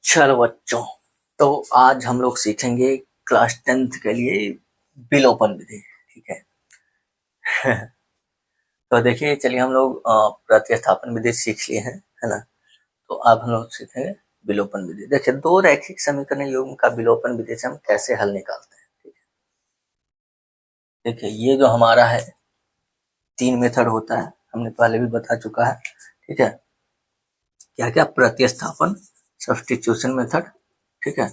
चलो बच्चों, तो आज हम लोग सीखेंगे क्लास 10th के लिए विलोपन विधि। ठीक है। तो देखिए, चलिए हम लोग प्रतिस्थापन विधि सीख लिए हैं, है ना। तो अब हम लोग सीखेंगे विलोपन विधि। देखिए, दो रैखिक समीकरण युग्म का विलोपन विधि से हम कैसे हल निकालते हैं। ठीक है, देखिए ये जो हमारा है, 3 मेथड होता है, हमने पहले भी बता चुका है। ठीक है, क्या क्या? प्रतिस्थापन, सब्स्टिट्यूशन मेथड, ठीक है,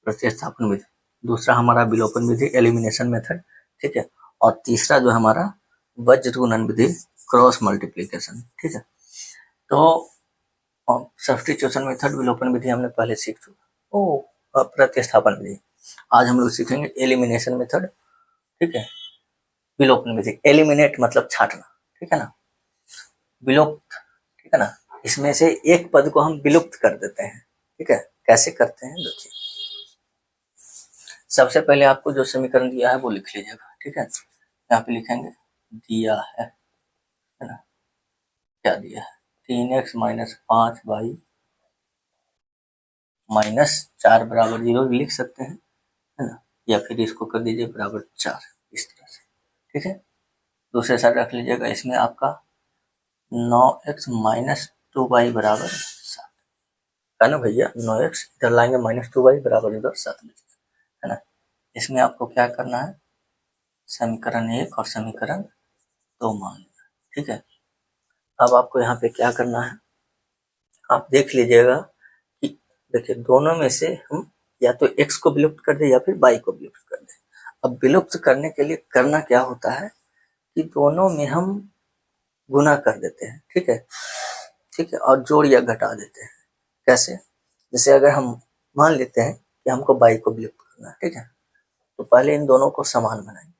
प्रतिस्थापन विधि। दूसरा हमारा विलोपन विधि, एलिमिनेशन मेथड। ठीक है, और तीसरा जो हमारा वज्र गुणन विधि, क्रॉस मल्टीप्लिकेशन। ठीक है, तो सब्स्टिट्यूशन मेथड, विलोपन विधि हमने पहले सीख चुका। प्रतिस्थापन विधि आज हम लोग सीखेंगे। एलिमिनेशन मेथड, ठीक है, विलोपन विधि। एलिमिनेट मतलब छांटना, ठीक है ना। विलुप्त, ठीक है ना, इसमें से एक पद को हम विलुप्त कर देते हैं। ठीक है, कैसे करते हैं देखिए। सबसे पहले आपको जो समीकरण दिया है वो लिख लीजिएगा। ठीक है, यहाँ पे लिखेंगे दिया है ना, क्या दिया है? 3x माइनस 5y माइनस 4 बराबर 0 लिख सकते हैं, है ना, या फिर इसको कर दीजिए बराबर 4, इस तरह से। ठीक है, दूसरे साइड रख लीजिएगा, इसमें आपका 9x माइनस 2y बराबर 7 है ना भैया। 9x इधर लाएंगे, माइनस 2y बराबर इधर 7 है ना। इसमें आपको क्या करना है? समीकरण 1 और समीकरण 2 मान लेना। ठीक है, अब आपको यहाँ पे क्या करना है, आप देख लीजिएगा कि देखिए दोनों में से हम या तो x को विलुप्त कर दे या फिर y को विलुप्त कर दे। अब विलुप्त करने के लिए करना क्या होता है कि दोनों में हम गुना कर देते हैं। ठीक है, ठीक है, और जोड़ या घटा देते हैं। कैसे? जैसे अगर हम मान लेते हैं कि हमको y को विलुप्त करना है, ठीक है, तो पहले इन दोनों को समान बनाएंगे।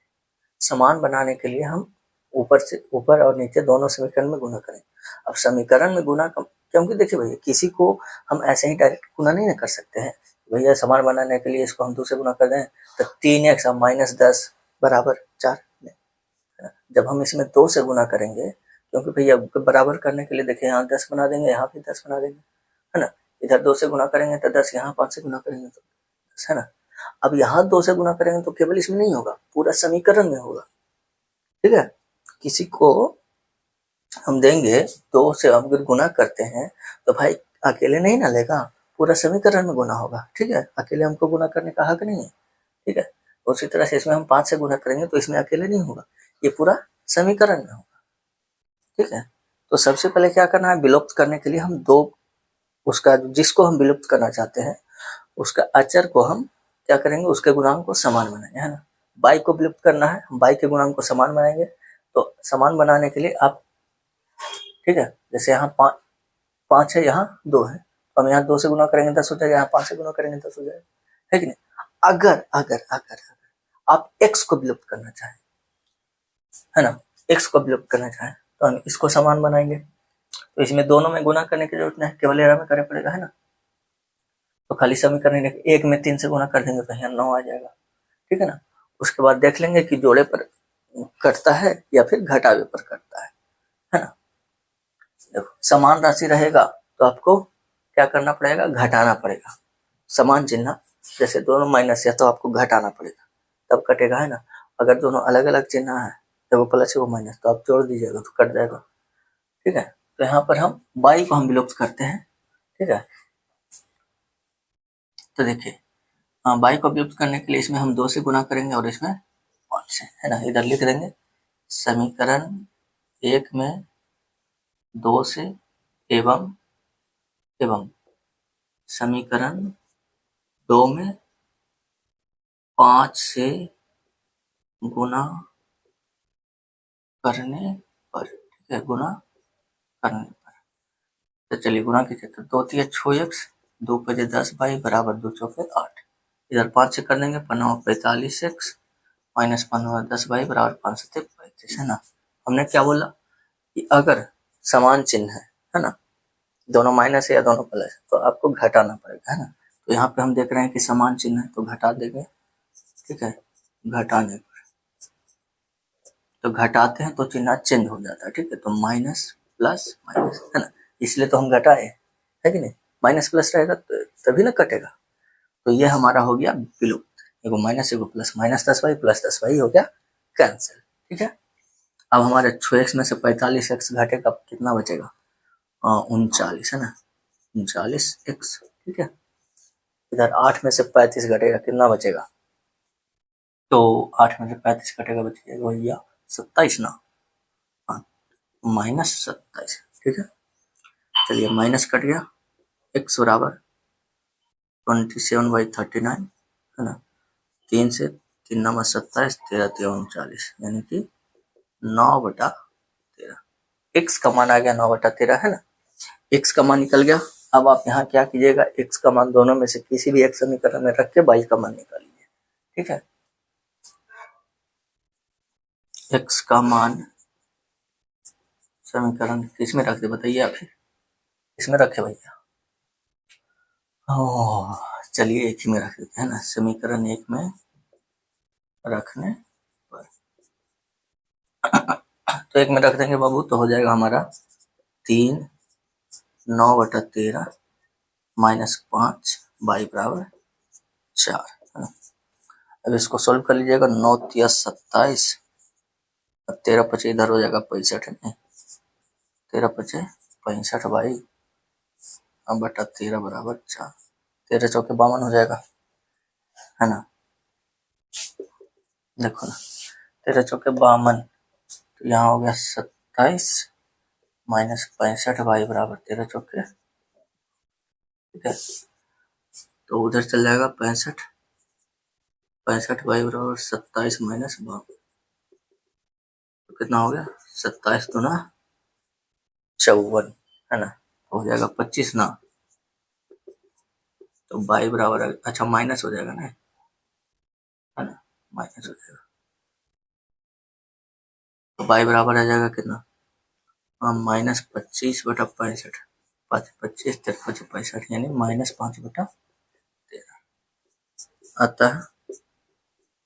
समान बनाने के लिए हम ऊपर और नीचे दोनों समीकरण में गुना करें। अब समीकरण में गुना क्योंकि देखिए भैया, किसी को हम ऐसे ही डायरेक्ट गुना नहीं ना कर सकते हैं। भैया समान बनाने के लिए इसको हम 2 से गुना कर दें तो 3x और माइनस 10 बराबर 4। जब हम इसमें 2 से गुना करेंगे, क्योंकि भैया बराबर करने के लिए देखिए यहाँ 10 बना देंगे, यहाँ भी 10 बना देंगे, है ना। इधर 2 से गुना करेंगे तो 10, यहाँ 5 से गुना करेंगे तो 10, है ना। अब यहाँ 2 से गुना करेंगे तो केवल इसमें नहीं होगा, पूरा समीकरण में होगा। ठीक है, किसी को हम देंगे 2 से अगर गुना करते हैं तो भाई अकेले नहीं ना लेगा, पूरा समीकरण में गुना होगा। ठीक है, अकेले हमको गुना करने का हक नहीं है। ठीक है, उसी तरह से इसमें हम 5 से गुना करेंगे तो इसमें अकेले नहीं होगा, ये पूरा समीकरण में होगा। ठीक है, तो सबसे पहले क्या करना है, विलुप्त करने के लिए हम दो, उसका जिसको हम विलुप्त करना चाहते हैं उसका अचर को हम क्या करेंगे, उसके गुणांक को समान बनाएंगे, है ना। बाई को विलुप्त करना है, हम बाई के गुणांक को समान बनाएंगे। तो समान बनाने के लिए आप, ठीक है, जैसे यहाँ 5 है, यहाँ 2 है, तो हम यहाँ 2 से गुना करेंगे 10 हो जाएगा, यहाँ 5 से गुना करेंगे 10 हो जाएगा, है कि नहीं। अगर अगर अगर आप x को विलुप्त करना चाहें, है ना, x को विलुप्त करना चाहें तो हम इसको समान बनाएंगे। तो इसमें दोनों में गुना करने की जरूरत नहीं, केवल एरा में करना पड़ेगा, है ना। तो खाली समीकरण 1 में 3 से गुना कर देंगे तो यहाँ 9 आ जाएगा। ठीक है ना, उसके बाद देख लेंगे कि जोड़े पर कटता है या फिर घटावे पर कटता है ना। देखो, समान राशि रहेगा तो आपको क्या करना पड़ेगा, घटाना पड़ेगा। समान चिन्ह, जैसे दोनों माइनस है तो आपको घटाना पड़ेगा, तब कटेगा, है ना। अगर दोनों अलग अलग चिन्ह है, तो वो प्लस है वो माइनस, तो आप जोड़ दीजिएगा तो कट जाएगा। ठीक है, तो यहाँ पर हम y को हम विलुप्त करते हैं। ठीक है, तो देखिए y को विलुप्त करने के लिए इसमें हम 2 से गुना करेंगे और इसमें 5 से, है ना। इधर लिख देंगे समीकरण 1 में 2 से एवं समीकरण 2 में 5 से गुना करने पर, ठीक है, गुना करने पर। तो चलिए गुना कीजिए, तो 2 तिया 6x, 2 पजे 10y बराबर 2 चौके 8। इधर 5 से कर देंगे, 5 45x माइनस 15 10y बराबर 5 से 35, है ना। हमने क्या बोला कि अगर समान चिन्ह है ना, दोनों माइनस है या दोनों प्लस है, तो आपको घटाना पड़ेगा, है ना। तो यहाँ पे हम देख रहे हैं कि समान चिन्ह है तो घटा देंगे। ठीक है, घटाने पर, तो घटाते हैं तो चिन्ह चेंज हो जाता है। ठीक है, तो माइनस प्लस माइनस, है ना, इसलिए तो हम घटाए, है कि नहीं। माइनस प्लस रहेगा तो तभी ना कटेगा। तो ये हमारा हो गया विलुप्त, एगो माइनस एगो plus, minus 10y plus 10y हो गया कैंसिल। ठीक है, अब हमारे 6x में से 45x घटेगा, कितना बचेगा? 39 है ना, 39x। ठीक है, इधर 8 में से 35 घटेगा, कितना बचेगा? तो 8 में से 35 घटेगा, बचेगा भैया 27 ना, हाँ -27। ठीक है, चलिए माइनस कट गया, x बराबर 27/39 है ना, 3 से 3 नंबर 27, 13 3 39, यानी कि 9/13। x का मान आ गया 9/13 है ना, x का मान निकल गया। अब आप यहाँ क्या कीजिएगा, x का मान दोनों में से किसी भी एक समीकरण में रख के y का मान निकालिए। ठीक है, x का मान समीकरण किस में रख दे बताइए आप, इसमें रखे भैया? चलिए एक ही में रख देते हैं ना, समीकरण 1 में रखने पर तो 1 में रख देंगे बाबू, तो हो जाएगा हमारा 3 9/13 -5 y बराबर 4 है ना। अब इसको सोल्व कर लीजिएगा, 9 तिया 27, 13 पचे इधर हो जाएगा 65 है, 13 पचे 65 भाई, अब बटा 13 बराबर 4, 13 चौके 52 हो जाएगा है ना। देखो ना, 13 चौके 52, तो यहाँ हो गया 27 -65 y बराबर 13 चौके। ठीक है, तो उधर चल जाएगा 65 y बराबर 27 -52, तो कितना हो गया? 27 दूना 54 है ना, हो जाएगा 25 ना, तो y बराबर, अच्छा माइनस हो जाएगा ना, है ना, माइनस हो जाएगा, तो y बराबर आ जाएगा कितना? -25/65, 25 13 65, यानी -5/13 अतः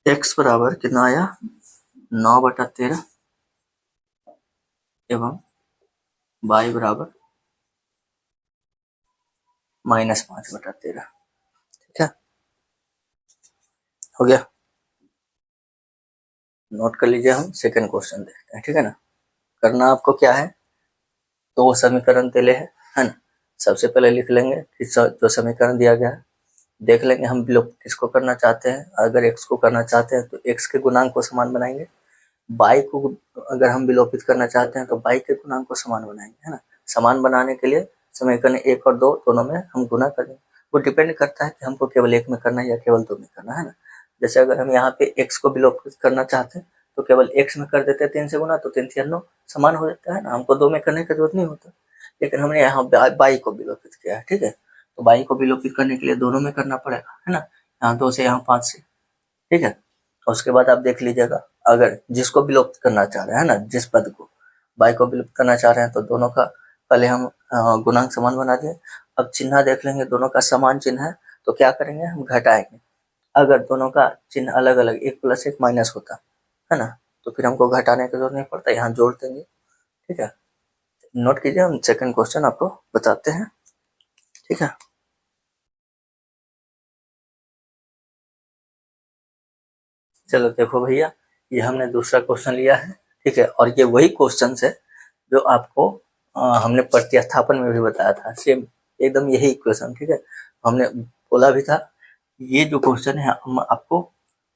x बराबर कितना आया? 9/13 एवं y बराबर -5/13। ठीक है, हो गया, नोट कर लीजिए, हम सेकंड क्वेश्चन देखते हैं। ठीक है ना, करना आपको क्या है, तो वो समीकरण दिले है ना, सबसे पहले लिख लेंगे कि जो समीकरण दिया गया है, देख लेंगे हम विलोप किसको करना चाहते हैं। अगर x को करना चाहते हैं तो x के गुणांक को समान बनाएंगे, y को अगर हम विलोपित करना चाहते हैं तो y के गुणांक को समान बनाएंगे, है ना। समान बनाने के लिए समीकरण 1 और 2 दोनों में हम गुना करेंगे, वो डिपेंड करता है कि हमको केवल 1 में करना है या केवल 2 में करना है ना। जैसे अगर हम यहाँ पे x को विलोपित करना चाहते हैं तो केवल x में कर देते हैं 3 से गुना, तो 3 3 9 समान हो जाता है ना, हमको 2 में करने की जरूरत नहीं होता। लेकिन हमने यहाँ y को विलोपित किया है, ठीक है, तो y को विलोपित करने के लिए दोनों में करना पड़ेगा, है ना। यहाँ 2 से यहाँ 5 से, ठीक है। उसके बाद आप देख लीजिएगा, अगर जिसको विलुप्त करना चाह रहे हैं ना, जिस पद को y को विलुप्त करना चाह रहे हैं, तो दोनों का पहले हम गुणांक समान बना दिए। अब चिन्ह देख लेंगे, दोनों का समान चिन्ह है तो क्या करेंगे, हम घटाएंगे। अगर दोनों का चिन्ह अलग अलग, 1 + 1 माइनस होता है ना, तो फिर हमको घटाने की जरूरत नहीं पड़ता, यहाँ जोड़ देंगे। ठीक है, नोट कीजिए, हम सेकंड क्वेश्चन आपको बताते हैं। ठीक है, चलो देखो भैया, ये हमने दूसरा क्वेश्चन लिया है। ठीक है, और ये वही क्वेश्चन है जो आपको हमने प्रतिस्थापन में भी बताया था, सेम एकदम यही इक्वेशन। ठीक है, हमने बोला भी था ये जो क्वेश्चन है हम आपको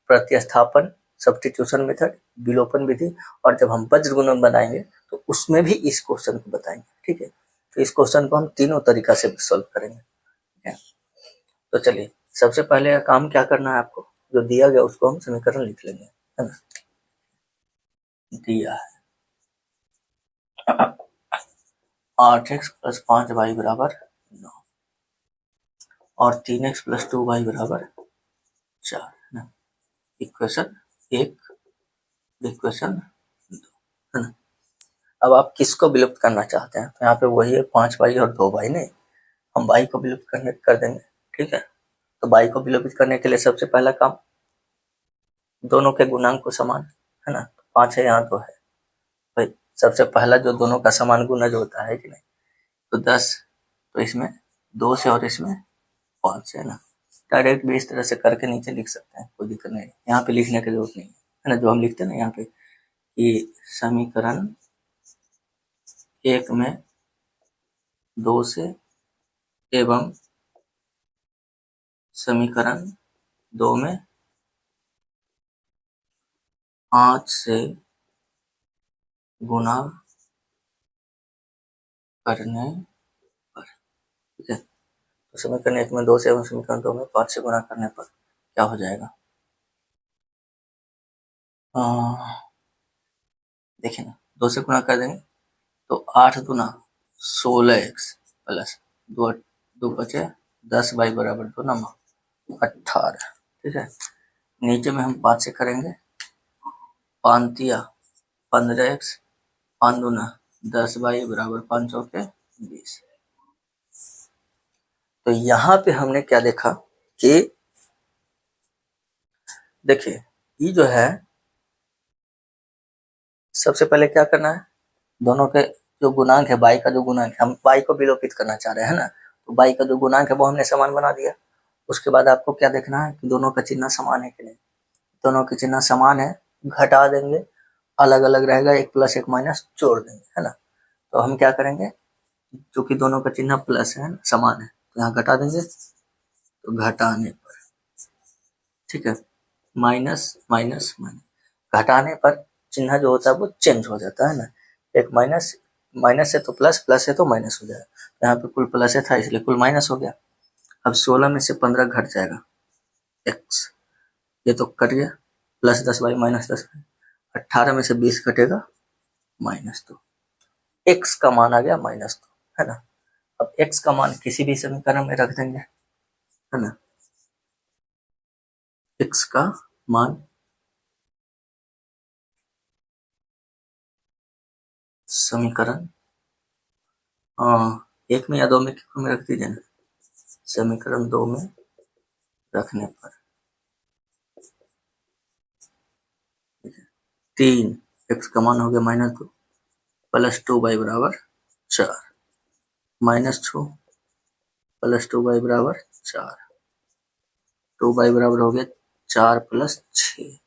प्रतिस्थापन, सब्स्टिट्यूशन मेथड, विलोपन विधि, और जब हम वज्र गुणन बनाएंगे तो उसमें भी इस क्वेश्चन को बताएंगे। ठीक है, तो इस क्वेश्चन को हम तीनों तरीका से सॉल्व करेंगे। ठीक है, तो चलिए सबसे पहले काम क्या करना है आपको, जो दिया गया उसको हम समीकरण लिख लेंगे, है ना। दिया है 8x + 5y बराबर 9 और 3x + 2y बराबर 4, है ना। इक्वेशन 1, इक्वेशन 2, है ना। अब आप किसको विलुप्त करना चाहते हैं, तो यहाँ पे वही है 5y और 2y, नहीं, हम y को विलुप्त कर देंगे। ठीक है, तो y को विलुप्त करने के लिए सबसे पहला काम, दोनों के गुणांक को समान, है ना। 5 है, यहाँ 2 है भाई, सबसे पहला जो दोनों का समान गुणज होता है कि नहीं, तो 10, तो इसमें 2 से और इसमें 5 से, है ना। डायरेक्ट भी इस तरह से करके नीचे लिख सकते हैं, कोई दिक्कत नहीं, यहाँ पे लिखने की जरूरत नहीं है ना। जो हम लिखते हैं ना यहाँ पे कि समीकरण 1 में 2 से एवं समीकरण 2 में 5 से गुणा करने पर, ठीक है। तो समीकरण 1 में 2 से एवं समीकरण 2 में 5 से गुणा करने पर क्या हो जाएगा, देखिए ना, 2 से गुणा कर देंगे तो 8 दूना 16x प्लस 2 बचे 10 y बराबर 2 नंबर 18, ठीक है। नीचे में हम 5 से करेंगे, 15x 5 दूना 10 y बराबर 5 चौके 20। तो यहाँ पे हमने क्या देखा कि देखिए ये जो है, सबसे पहले क्या करना है, दोनों के जो गुणांक है, y का जो गुणांक है, हम y को विलोपित करना चाह रहे हैं ना, तो y का जो गुणांक है वो हमने समान बना दिया। उसके बाद आपको क्या देखना है कि दोनों का चिन्ह समान है कि नहीं। दोनों के चिन्ह समान है, घटा देंगे, अलग अलग रहेगा, एक प्लस एक माइनस जोड़ देंगे, है ना। तो हम क्या करेंगे, क्योंकि दोनों का चिन्ह प्लस है, समान है, तो यहाँ घटा देंगे, तो घटाने पर, ठीक है, माइनस माइनस माइनस, घटाने पर चिन्ह जो होता है वो चेंज हो जाता है ना। एक माइनस, माइनस है तो प्लस, प्लस है तो माइनस हो जाएगा। यहाँ पे कुल प्लस था इसलिए कुल माइनस हो गया। अब 16 में से 15 घट जाएगा, एक्स, ये तो कट गया, प्लस 10 बाई माइनस 10, 18 में से 20 घटेगा -2, एक्स का मान आ गया -2, है ना। अब एक्स का मान किसी भी समीकरण में रख देंगे, है ना। एक्स का मान समीकरण 1 में या 2 में, किसको में रख दीजिए ना, समीकरण 2 में रखने पर 3 एक्स का मान हो गया -2 प्लस 2 y बराबर 4, -2 प्लस 2 y बराबर 4, 2 y बराबर हो गया 4 प्लस 6,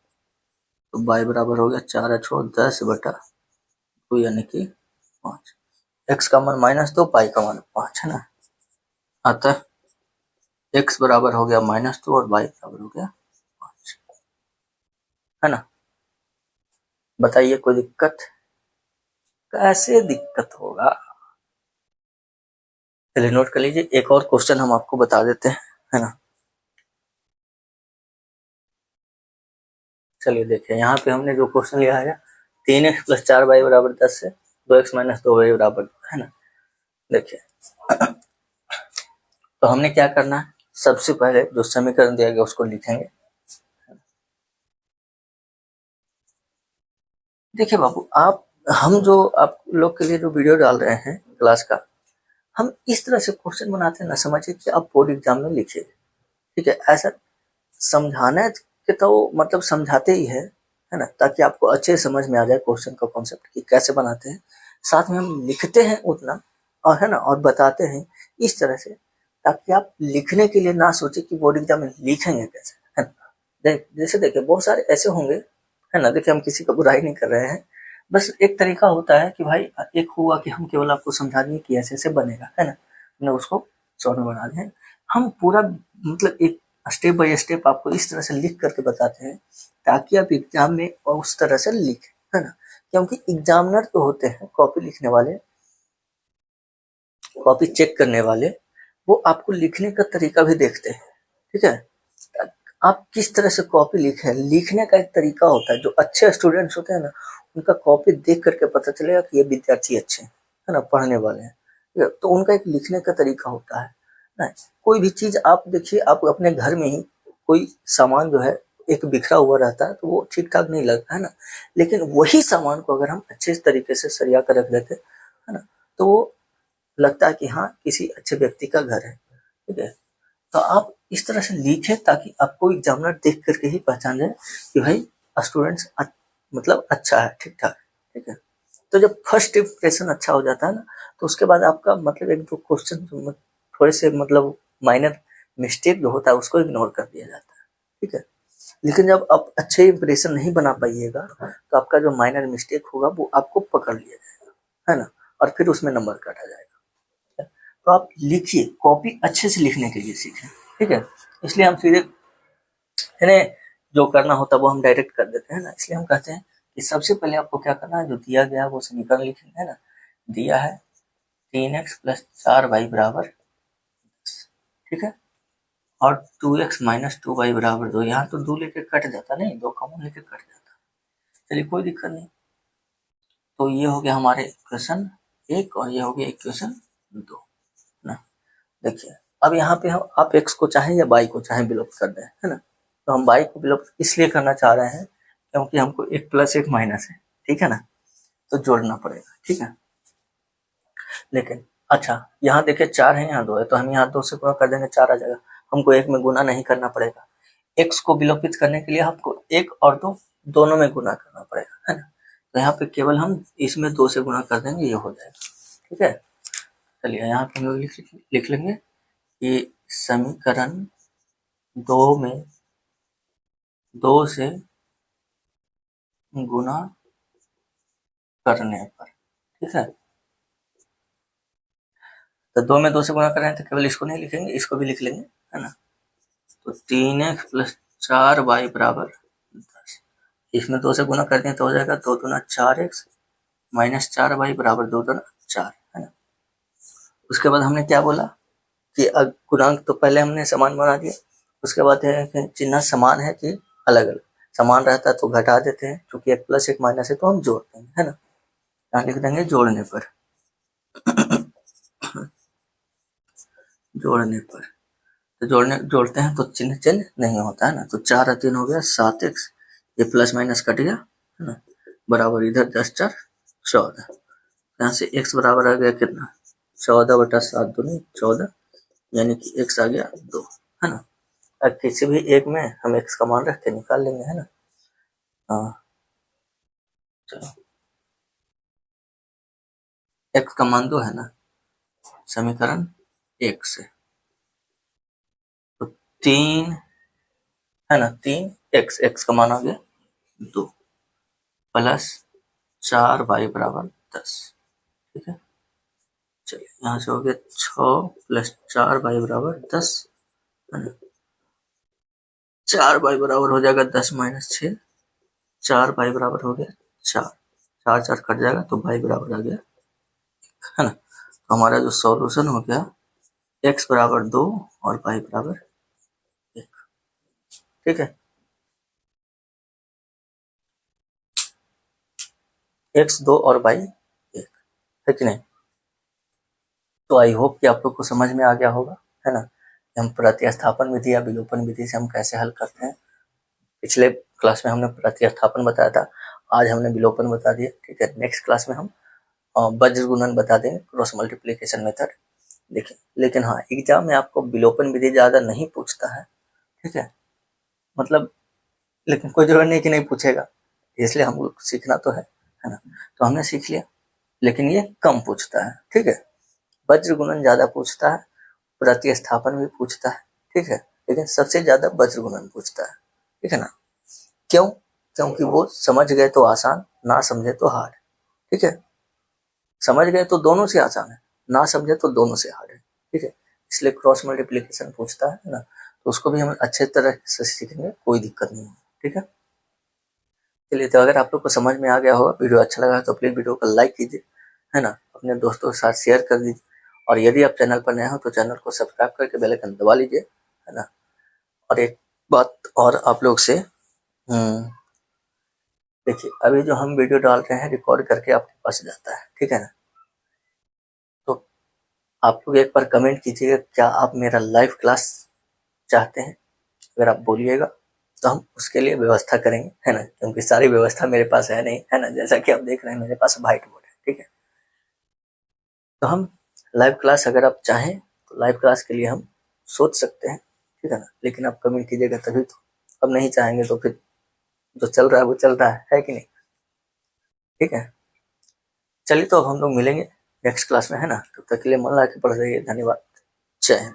तो y बराबर हो गया 4 अच्छो 10 बटा 2 यानी कि 5। एक्स का मान -2, पाई का मान 5, है ना। अतः एक्स बराबर हो गया -2 और y बराबर हो गया 5, है ना। बताइए कोई दिक्कत, कैसे दिक्कत होगा, चलिए नोट कर लीजिए। एक और क्वेश्चन हम आपको बता देते हैं, है ना। चलिए देखिए, यहाँ पे हमने जो क्वेश्चन लिया है 3x प्लस 4y बराबर 10 है, 2x माइनस 2y बराबर, है ना। देखिए तो हमने क्या करना है, सबसे पहले जो समीकरण दिया गया उसको लिखेंगे। देखिए बाबू, आप हम जो आप लोग के लिए जो वीडियो डाल रहे हैं क्लास का, हम इस तरह से क्वेश्चन बनाते हैं ना, समझिए कि आप बोर्ड एग्जाम में लिखिए, ठीक है। ऐसा समझाना के तो मतलब समझाते ही है ना, ताकि आपको अच्छे समझ में आ जाए क्वेश्चन का कॉन्सेप्ट कि कैसे बनाते हैं। साथ में हम लिखते हैं उतना, और है ना, और बताते हैं इस तरह से, ताकि आप लिखने के लिए ना सोचे कि बोर्ड एग्जाम में लिखेंगे कैसे, है ना। जैसे देखिए बहुत सारे ऐसे होंगे, है ना। देखिए हम किसी का बुराई नहीं कर रहे हैं, बस एक तरीका होता है कि भाई एक हुआ कि हम केवल आपको समझा दिए कि ऐसे ऐसे बनेगा, है ना, हमने उसको शॉर्ट में बना दें। हम पूरा मतलब एक स्टेप बाय स्टेप आपको इस तरह से लिख करके बताते हैं, ताकि आप एग्जाम में उस तरह से लिखें, है ना। क्योंकि एग्जामिनर जो होते हैं, कॉपी लिखने वाले, कॉपी चेक करने वाले, वो आपको लिखने का तरीका भी देखते हैं, ठीक है। आप किस तरह से कॉपी लिखे, लिखने का एक तरीका होता है। जो अच्छे स्टूडेंट्स होते हैं ना, उनका कॉपी देख करके पता चलेगा कि ये विद्यार्थी अच्छे हैं, है ना, पढ़ने वाले हैं, तो उनका एक लिखने का तरीका होता है ना। कोई भी चीज आप देखिए, आप अपने घर में ही कोई सामान जो है एक बिखरा हुआ रहता है तो वो ठीक ठाक नहीं लगता, है ना। लेकिन वही सामान को अगर हम अच्छे तरीके से सरिया कर रख देते, है ना, तो वो लगता है कि हाँ किसी अच्छे व्यक्ति का घर है, ठीक है। तो आप इस तरह से लिखें ताकि आपको एग्जामिनर देख करके ही पहचान जाए कि भाई स्टूडेंट्स मतलब अच्छा है, ठीक ठाक, ठीक है। तो जब फर्स्ट इंप्रेशन अच्छा हो जाता है ना, तो उसके बाद आपका मतलब एक दो क्वेश्चन थोड़े से मतलब माइनर मिस्टेक जो होता है उसको इग्नोर कर दिया जाता है, ठीक है। लेकिन जब आप अच्छे इंप्रेशन नहीं बना पाइएगा तो आपका जो माइनर मिस्टेक होगा वो आपको पकड़ लिया जाएगा, है ना, और फिर उसमें नंबर काटा जाएगा। तो आप लिखिए, कॉपी अच्छे से लिखने के लिए सीखें, ठीक है। इसलिए हम सीधे है जो करना होता है वो हम डायरेक्ट कर देते हैं ना, इसलिए हम कहते हैं कि सबसे पहले आपको क्या करना है, जो दिया गया है वो समीकरण लिखेंगे, है ना। दिया है 3x प्लस 4y बराबर, ठीक है, और 2x माइनस 2y बराबर 2। यहाँ तो 2 लेके कट जाता, नहीं 2 कॉमन लेके कट जाता, चलिए कोई दिक्कत नहीं। तो ये हो गया हमारे इक्वेशन 1 और ये हो गया इक्वेशन 2 ना। देखिए अब यहाँ पे हम आप x को चाहें या y को चाहें विलोप कर दें, है ना। तो हम y को विलोप इसलिए करना चाह रहे हैं क्योंकि हमको 1 प्लस 1 माइनस है, ठीक है ना, तो जोड़ना पड़ेगा, ठीक है। लेकिन अच्छा यहाँ देखिए 4 है, यहाँ 2 है, तो हम यहाँ 2 से गुणा कर देंगे, 4 आ जाएगा। हमको 1 में गुना नहीं करना पड़ेगा। x को विलोपित करने के लिए आपको 1 और 2 दोनों में गुना करना पड़ेगा, है ना। तो यहाँ पे केवल हम इसमें 2 से गुना कर देंगे, ये हो जाएगा, ठीक है। चलिए यहाँ पे हम लोग लिख लेंगे कि समीकरण 2 में 2 से गुना करने पर, ठीक है। तो 2 में 2 से गुणा कर रहे हैं तो केवल इसको नहीं लिखेंगे, इसको भी लिख लेंगे, है ना। तो 3x प्लस 4y बराबर 10। इसमें 2 से गुना करते हैं तो हो जाएगा 2 दूना 4x माइनस 4y बराबर 2 दूना 4, है ना। उसके बाद हमने क्या बोला कि गुणांक तो पहले हमने समान बना दिया, उसके बाद है कि चिन्ह समान है कि अलग अलग। समान रहता है तो घटा देते हैं, क्योंकि 1 प्लस 1 माइनस है तो हम जोड़ देंगे, है ना। यहाँ लिख देंगे जोड़ने पर जोड़ने पर। तो जोड़ते हैं तो चिन्ह चेंज नहीं होता है ना। तो 4 और 3 हो गया 7x, ये प्लस माइनस कट गया, है ना, बराबर इधर 10 4 14। यहाँ से x बराबर आ गया कितना, 14 बटा 7 दूनी 14, यानी कि x आ गया 2, है ना। अब किसी भी एक में हम x का मान रख के निकाल लेंगे, है ना। हाँ चलो, x का मान 2 है ना, समीकरण 1 से। तो 3 है ना, 3x का मान आ गया 2 प्लस 4y बराबर 10, ठीक है। चलिए यहाँ से हो गया 6 प्लस 4y बराबर 10, है ना। 4y बराबर हो जाएगा 10 माइनस 6, 4y बराबर हो गया 4, 4 4 कट जाएगा तो y बराबर आ गया, है ना। तो हमारा जो सॉल्यूशन हो गया x बराबर 2 और y बराबर 1, ठीक है। x 2 और y 1 है कि नहीं। तो आई होप कि आप लोग को समझ में आ गया होगा, है ना, कि हम प्रतिस्थापन विधि या विलोपन विधि से हम कैसे हल करते हैं। पिछले क्लास में हमने प्रतिस्थापन बताया था, आज हमने विलोपन बता दिया, ठीक है। नेक्स्ट क्लास में हम वज्र गुणन बता देंगे, क्रॉस मल्टीप्लिकेशन मेथड। देखिए लेकिन हाँ, एग्जाम में आपको विलोपन विधि ज़्यादा नहीं पूछता है, ठीक है, मतलब, लेकिन कोई जरूरत नहीं कि नहीं पूछेगा, इसलिए हम लोग सीखना तो है ना। तो हमने सीख लिया, लेकिन ये कम पूछता है, ठीक है। वज्र गुणन ज़्यादा पूछता है, प्रतिस्थापन भी पूछता है, ठीक है, लेकिन सबसे ज़्यादा वज्र गुणन पूछता है, ठीक है ना। क्यों, क्योंकि वो समझ गए तो आसान, ना समझे तो हार्ड, ठीक है। समझ गए तो दोनों से आसान है, ना समझे तो दोनों से हार्ड है, ठीक है। इसलिए क्रॉस मल्टीप्लिकेशन पूछता है ना, तो उसको भी हम अच्छे तरह से सीखेंगे, कोई दिक्कत नहीं है, ठीक है। चलिए, तो अगर आप लोग को समझ में आ गया होगा, वीडियो अच्छा लगा तो प्लीज़ वीडियो को लाइक कीजिए, है ना, अपने दोस्तों के साथ शेयर कर दीजिए, और यदि आप चैनल पर नए हो तो चैनल को सब्सक्राइब करके बेल आइकन दबा लीजिए, है ना। और एक बात और आप लोग से, देखिए अभी जो हम वीडियो डाल रहे हैं रिकॉर्ड करके आपके पास जाता है, ठीक है ना। तो आप लोग एक बार कमेंट कीजिएगा, क्या आप मेरा लाइव क्लास चाहते हैं। अगर आप बोलिएगा तो हम उसके लिए व्यवस्था करेंगे, है ना, क्योंकि सारी व्यवस्था मेरे पास है नहीं, है ना। जैसा कि आप देख रहे हैं मेरे पास व्हाइट बोर्ड है, ठीक है। तो हम लाइव क्लास अगर आप चाहें तो लाइव क्लास के लिए हम सोच सकते हैं, ठीक है ना, लेकिन आप कमेंट कीजिएगा तभी तो। अब नहीं चाहेंगे तो फिर जो चल रहा है वो चल रहा है कि नहीं, ठीक है। चलिए, तो अब हम लोग मिलेंगे नेक्स्ट क्लास में, है ना। तब तक के लिए मन लगा के पढ़ रहिए, धन्यवाद। जय हिंद।